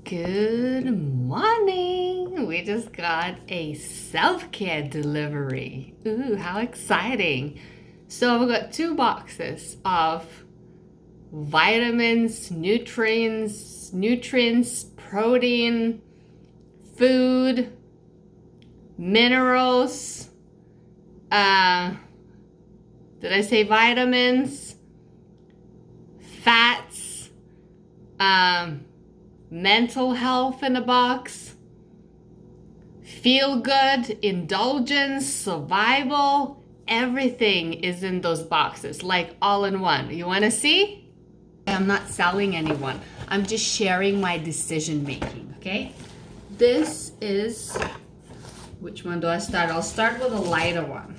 Good morning. We just got a self-care delivery. Ooh, how exciting. So we got 2 boxes of vitamins, nutrients, protein, food, minerals. Did I say vitamins? Fats. Mental health in a box, feel good, indulgence, survival, everything is in those boxes, like all in one. You want to see? I'm not selling anyone. I'm just sharing my decision making, okay? This is, which one do I start? I'll start with a lighter one.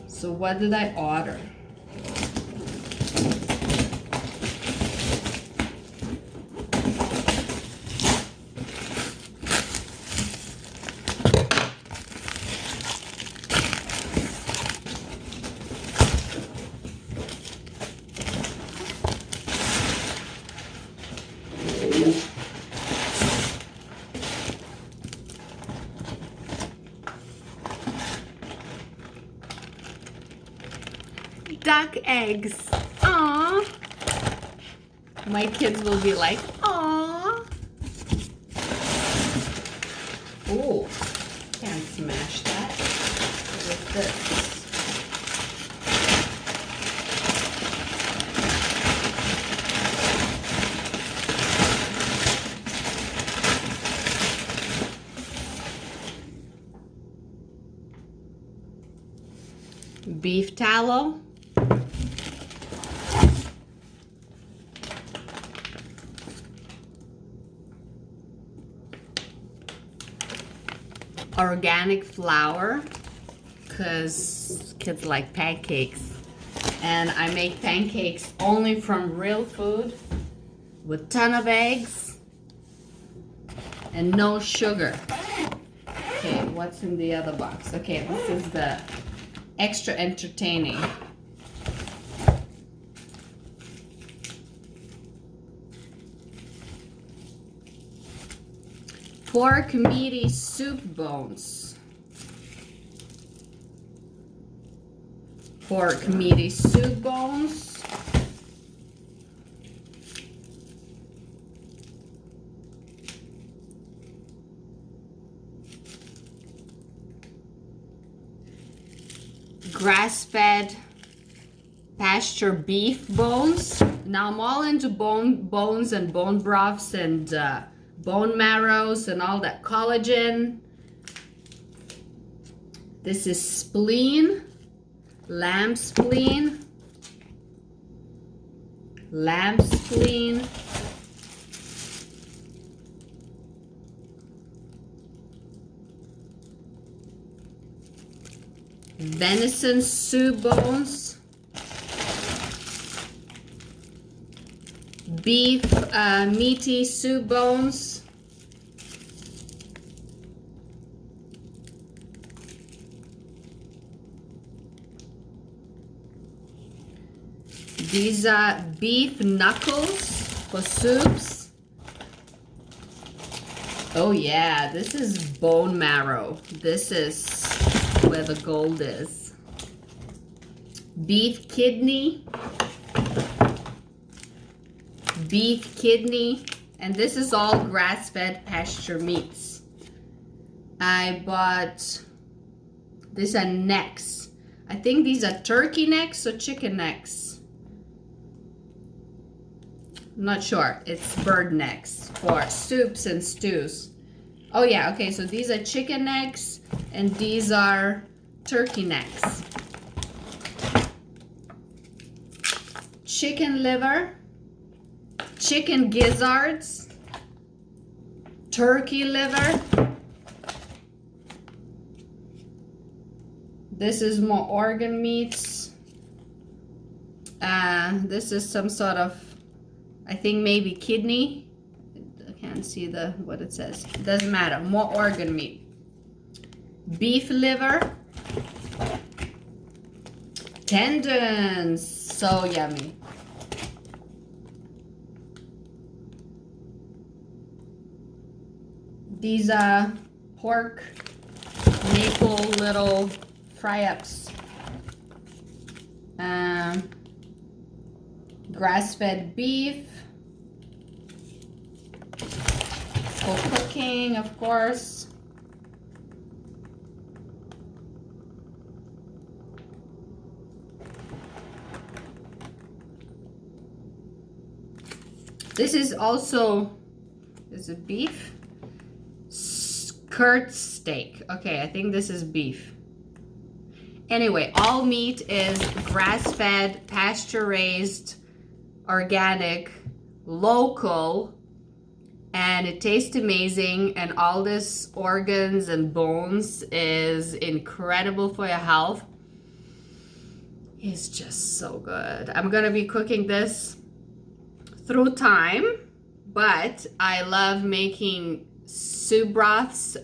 So what did I order? Duck eggs. Aww. My kids will be like, aww. Oh, can't smash that with this. Beef tallow. Organic flour, because kids like pancakes, and I make pancakes only from real food with ton of eggs and no sugar. Okay, what's in the other box? Okay, this is the extra entertaining. Pork meaty soup bones. Pork meaty soup bones. Grass-fed pasture beef bones. Now I'm all into bones and bone broths and bone marrows and all that collagen. This is spleen, lamb spleen, venison soup bones, beef meaty soup bones, these are beef knuckles for soups. Oh yeah, this is bone marrow. This is where the gold is. Beef kidney, and this is all grass-fed pasture meats. I bought, these are necks. I think these are turkey necks or chicken necks. I'm not sure. It's bird necks for soups and stews. Oh yeah, okay, so these are chicken necks and these are turkey necks. Chicken liver, chicken gizzards, turkey liver. This is more organ meats. This is some sort of, I think maybe kidney. I can't see what it says. It doesn't matter. More organ meat. Beef liver. Tendons. So yummy. these pork maple little fry-ups. Grass-fed beef. For cooking, of course. This is also, is it beef? Curd steak. Okay, I think this is beef. Anyway, all meat is grass-fed, pasture-raised, organic, local, and it tastes amazing, and all this organs and bones is incredible for your health. It's just so good. I'm gonna be cooking this through time, but I love making soup broths,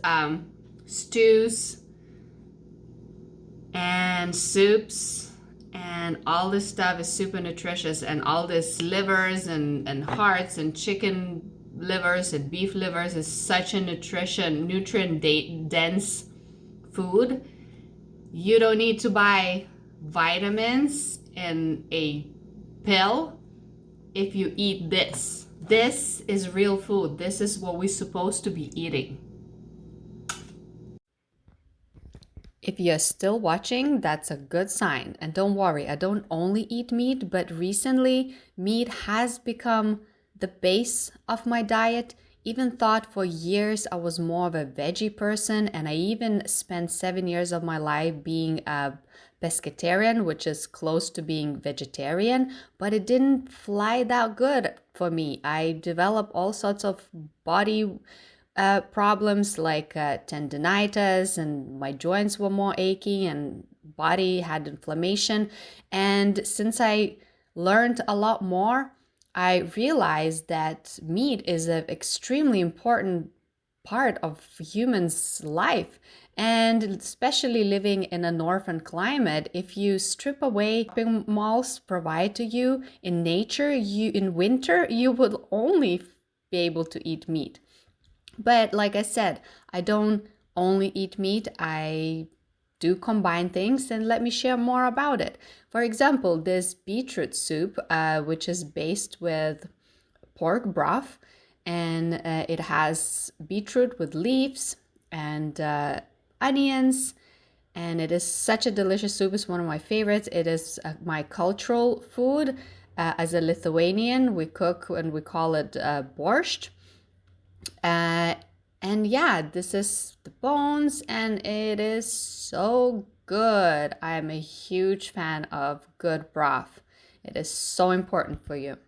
stews, and soups, and all this stuff is super nutritious, and all this livers and hearts and chicken livers and beef livers is such a nutrient dense food. You don't need to buy vitamins in a pill if you eat this. This is real food. This is what we're supposed to be eating. If you're still watching, that's a good sign. And don't worry, I don't only eat meat, but recently meat has become the base of my diet. Even thought for years I was more of a veggie person, and I even spent 7 years of my life being a pescatarian, which is close to being vegetarian, but it didn't fly that good for me. I developed all sorts of body problems like tendinitis, and my joints were more achy, and body had inflammation. And since I learned a lot more, I realized that meat is an extremely important part of humans' life. And especially living in a northern climate, if you strip away shopping malls provide to you in nature, in winter, you would only be able to eat meat. But like I said, I don't only eat meat, I do combine things, and let me share more about it. For example, this beetroot soup, which is based with pork broth, and it has beetroot with leaves and onions, and it is such a delicious soup. It's one of my favorites. It is my cultural food. As a Lithuanian, we cook and we call it borscht. And yeah, this is the bones, and it is so good. I am a huge fan of good broth. It is so important for you.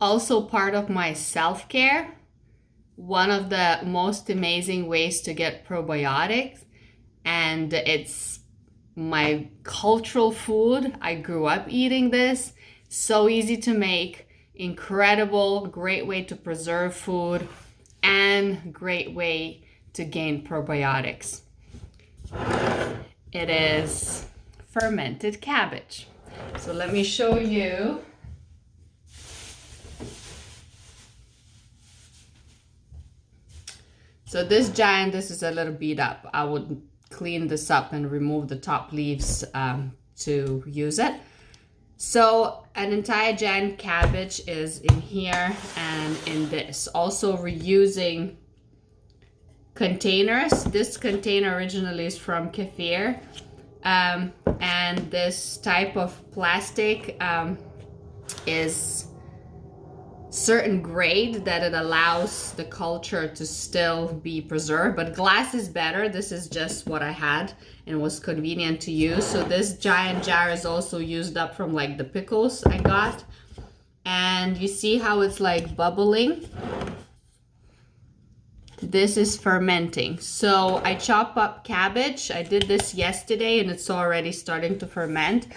Also, part of my self-care, one of the most amazing ways to get probiotics, and it's my cultural food. I grew up eating this. So easy to make, incredible, great way to preserve food, and great way to gain probiotics. It is fermented cabbage. So let me show you. So this is a little beat up. I would clean this up and remove the top leaves to use it. So an entire giant cabbage is in here and in this. Also reusing containers. This container originally is from kefir. And this type of plastic is certain grade that it allows the culture to still be preserved, but glass is better. This is just what I had and was convenient to use. So this giant jar is also used up from like the pickles I got, and you see how it's like bubbling. This is fermenting. So I chop up cabbage. I did this yesterday and it's already starting to ferment.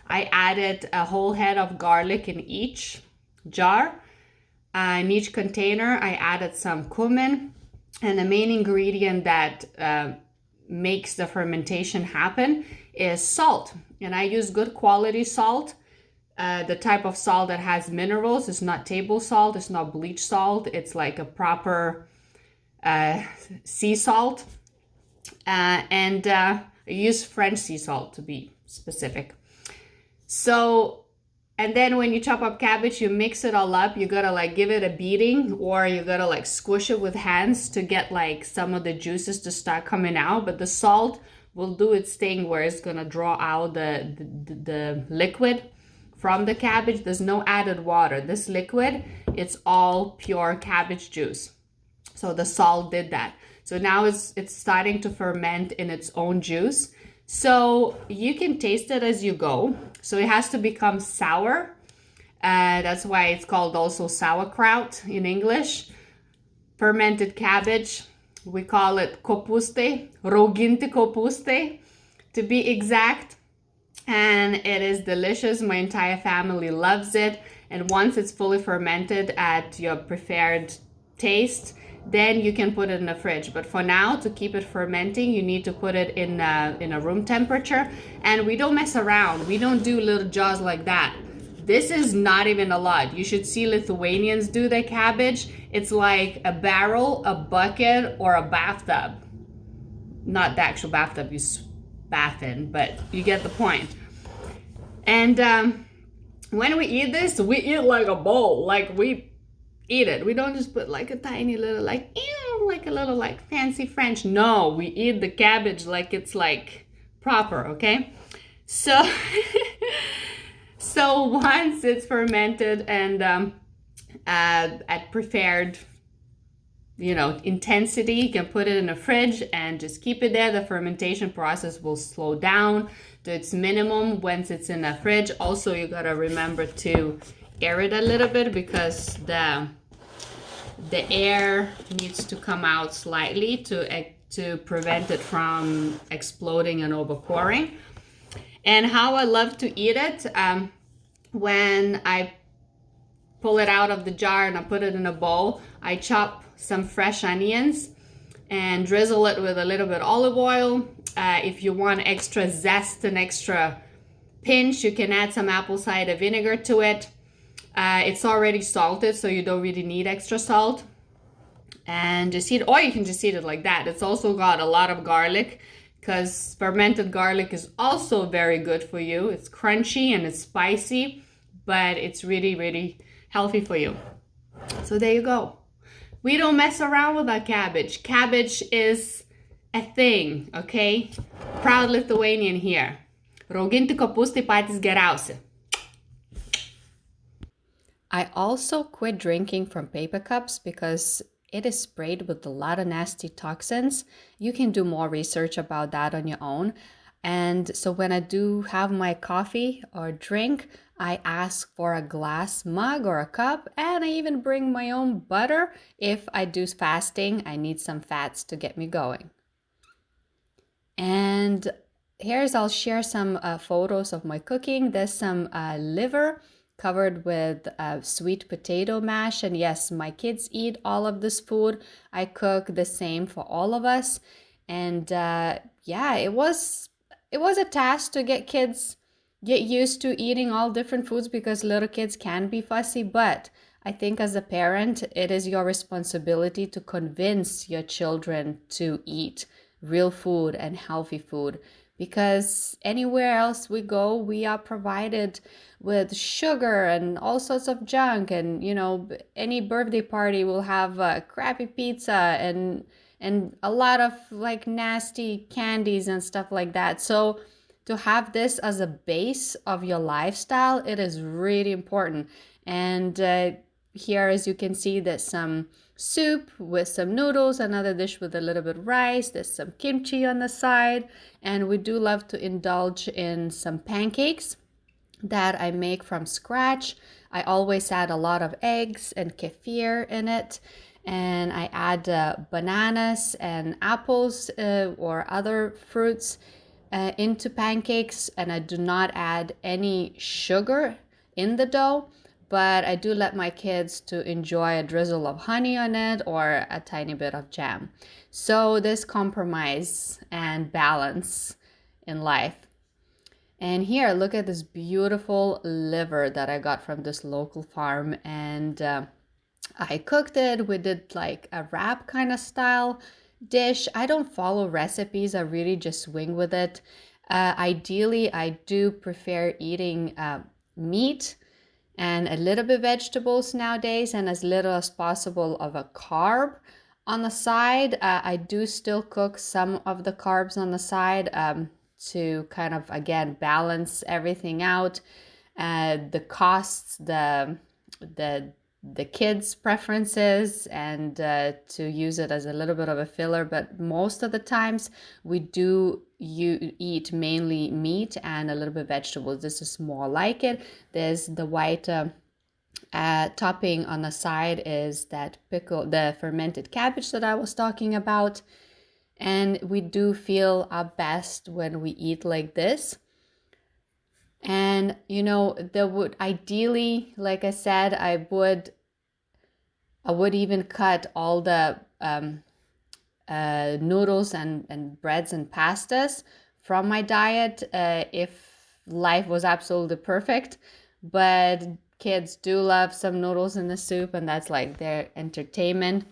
I added a whole head of garlic in each jar. In each container, I added some cumin, and the main ingredient that makes the fermentation happen is salt. And I use good quality salt. the type of salt that has minerals. It's not table salt, it's not bleach salt, it's like a proper sea salt. And I use French sea salt to be specific. So, and then when you chop up cabbage, you mix it all up. You gotta like give it a beating, or you gotta like squish it with hands to get like some of the juices to start coming out. But the salt will do its thing where it's gonna draw out the liquid from the cabbage. There's no added water. This liquid, it's all pure cabbage juice. So the salt did that. So now it's starting to ferment in its own juice. So you can taste it as you go. So it has to become sour. That's why it's called also sauerkraut in English. Fermented cabbage. We call it kopuste, roginte kopuste to be exact. And it is delicious. My entire family loves it. And once it's fully fermented at your preferred taste, then you can put it in the fridge. But for now, to keep it fermenting, you need to put it in a room temperature. And we don't mess around. We don't do little jars like that. This is not even a lot. You should see Lithuanians do their cabbage. It's like a barrel, a bucket, or a bathtub. Not the actual bathtub you bath in, but you get the point. And when we eat this, we eat like a bowl. Like we eat it. We don't just put like a tiny little like a little like fancy French. No, we eat the cabbage like it's like proper, okay? So so once it's fermented and at preferred intensity, you can put it in a fridge and just keep it there. The fermentation process will slow down to its minimum once it's in a fridge. Also, you gotta remember to air it a little bit because the air needs to come out slightly to prevent it from exploding and overpouring. And how I love to eat it, when I pull it out of the jar and I put it in a bowl, I chop some fresh onions and drizzle it with a little bit olive oil. If you want extra zest and extra pinch, you can add some apple cider vinegar to it. It's already salted, so you don't really need extra salt. And just eat, or you can just eat it like that. It's also got a lot of garlic, because fermented garlic is also very good for you. It's crunchy and it's spicy, but it's really, really healthy for you. So there you go. We don't mess around with our cabbage. Cabbage is a thing, okay? Proud Lithuanian here. Rauginti kopūstai patys geriausi. I also quit drinking from paper cups because it is sprayed with a lot of nasty toxins. You can do more research about that on your own. And so when I do have my coffee or drink, I ask for a glass mug or a cup, and I even bring my own butter. If I do fasting, I need some fats to get me going. And I'll share some photos of my cooking. There's some liver covered with sweet potato mash. And yes, my kids eat all of this food. I cook the same for all of us. And it was a task to get used to eating all different foods because little kids can be fussy. But I think as a parent, it is your responsibility to convince your children to eat real food and healthy food. Because anywhere else we go, we are provided with sugar and all sorts of junk. And, any birthday party will have crappy pizza and a lot of like nasty candies and stuff like that. So to have this as a base of your lifestyle, it is really important. And here, as you can see, there's some soup with some noodles, another dish with a little bit of rice, there's some kimchi on the side, and we do love to indulge in some pancakes that I make from scratch. I always add a lot of eggs and kefir in it, and I add bananas and apples or other fruits into pancakes, and I do not add any sugar in the dough. But I do let my kids to enjoy a drizzle of honey on it or a tiny bit of jam. So this compromise and balance in life. And here, look at this beautiful liver that I got from this local farm. And I cooked it. We did like a wrap kind of style dish. I don't follow recipes. I really just swing with it. Ideally, I do prefer eating meat and a little bit vegetables nowadays, and as little as possible of a carb on the side. I do still cook some of the carbs on the side to kind of, again, balance everything out. The costs, the kids' preferences, and to use it as a little bit of a filler. But most of the times we do eat mainly meat and a little bit of vegetables. This is more like it. There's the white topping on the side is that the fermented cabbage that I was talking about. And we do feel our best when we eat like this. And, you know, there would ideally, like I said, I would even cut all the noodles and breads and pastas from my diet if life was absolutely perfect. But kids do love some noodles in the soup, and that's like their entertainment.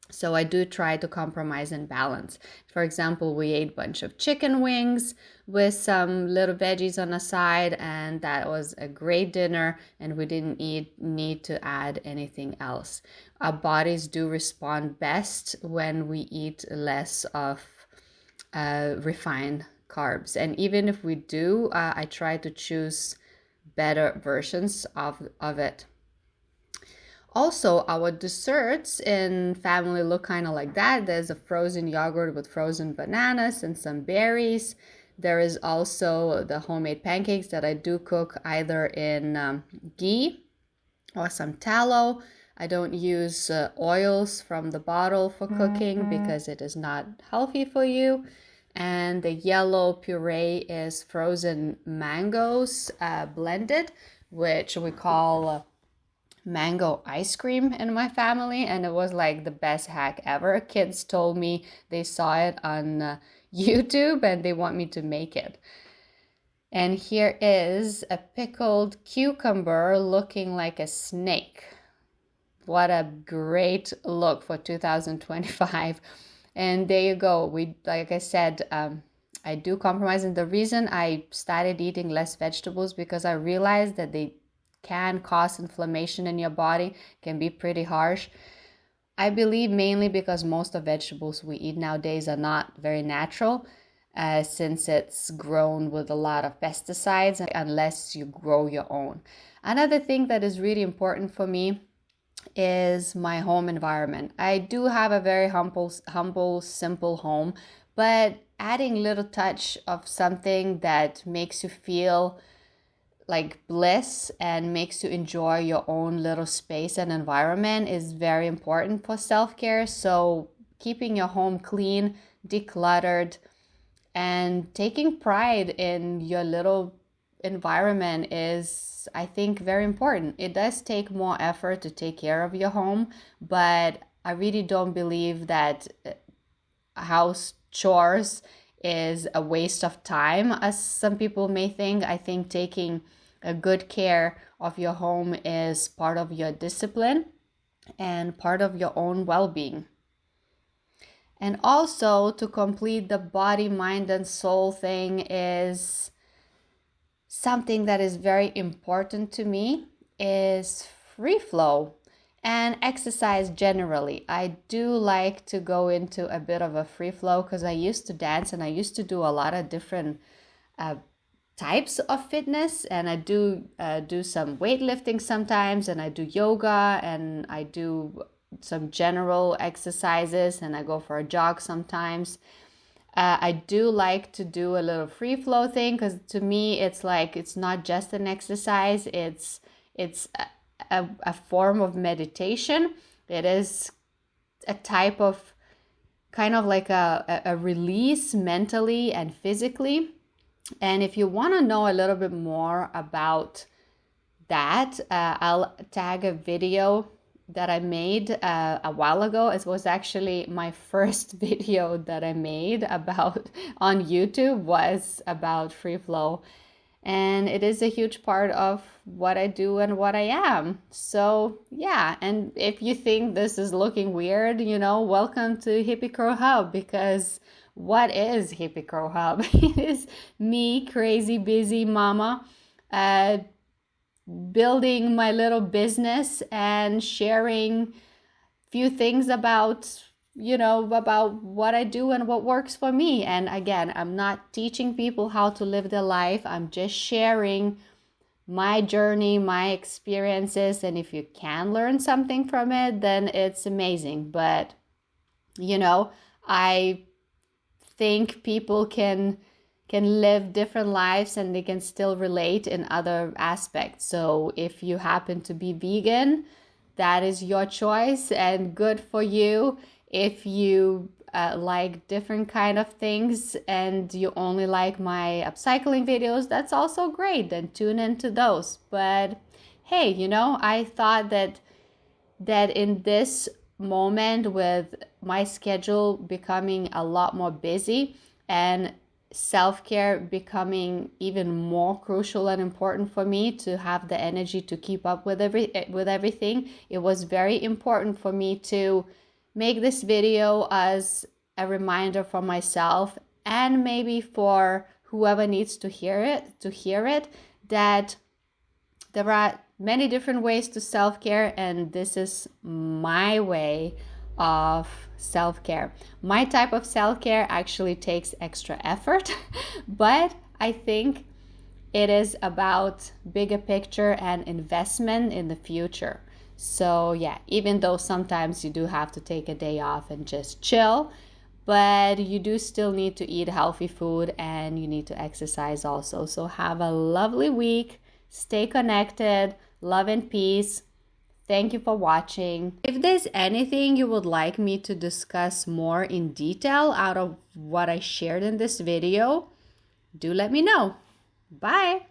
So I do try to compromise and balance. For example, we ate a bunch of chicken wings with some little veggies on the side, and that was a great dinner, and we didn't need to add anything else. Our bodies do respond best when we eat less of refined carbs. And even if we do, I try to choose better versions of it. Also, our desserts in family look kind of like that. There's a frozen yogurt with frozen bananas and some berries. There is also the homemade pancakes that I do cook either in ghee or some tallow. I don't use oils from the bottle for cooking because it is not healthy for you. And the yellow puree is frozen mangoes blended, which we call mango ice cream in my family, and it was like the best hack ever. Kids told me they saw it on YouTube and they want me to make it. And here is a pickled cucumber looking like a snake. What a great look for 2025. And there you go. Like I said, I do compromise, and the reason I started eating less vegetables because I realized that they can cause inflammation in your body, can be pretty harsh. I believe mainly because most of vegetables we eat nowadays are not very natural, since it's grown with a lot of pesticides unless you grow your own. Another thing that is really important for me is my home environment. I do have a very humble, simple home, but adding a little touch of something that makes you feel like bliss and makes you enjoy your own little space and environment is very important for self-care. So keeping your home clean, decluttered, and taking pride in your little environment is, I think, very important. It does take more effort to take care of your home, but I really don't believe that house chores is a waste of time, as some people may think. I think taking a good care of your home is part of your discipline and part of your own well-being. And also, to complete the body, mind, and soul thing is something that is very important to me is free flow and exercise generally. I do like to go into a bit of a free flow because I used to dance and I used to do a lot of different types of fitness, and I do some weightlifting sometimes, and I do yoga, and I do some general exercises, and I go for a jog sometimes. I do like to do a little free flow thing because to me it's like it's not just an exercise, it's a form of meditation. It is a type of kind of like a release mentally and physically. And if you want to know a little bit more about that, I'll tag a video that I made a while ago. It was actually my first video that I made about on YouTube was about free flow. And it is a huge part of what I do and what I am. So yeah, and if you think this is looking weird, welcome to Hippie Crow Hub, because what is Hippie Crow Hub? It is me, crazy busy mama, building my little business and sharing few things about about what I do and what works for me. And again, I'm not teaching people how to live their life. I'm just sharing my journey, my experiences, and if you can learn something from it, then it's amazing. But I think people can live different lives and they can still relate in other aspects. So if you happen to be vegan, that is your choice and good for you. If you like different kind of things and you only like my upcycling videos, that's also great. Then tune into those. But hey, I thought that in this moment, with my schedule becoming a lot more busy and self-care becoming even more crucial and important for me to have the energy to keep up with everything, it was very important for me to make this video as a reminder for myself and maybe for whoever needs to hear it, that there are many different ways to self-care, and this is my way of self-care. My type of self-care actually takes extra effort, but I think it is about bigger picture and investment in the future. So yeah, even though sometimes you do have to take a day off and just chill, but you do still need to eat healthy food and you need to exercise also. So have a lovely week. Stay connected. Love and peace. Thank you for watching. If there's anything you would like me to discuss more in detail out of what I shared in this video, do let me know. Bye.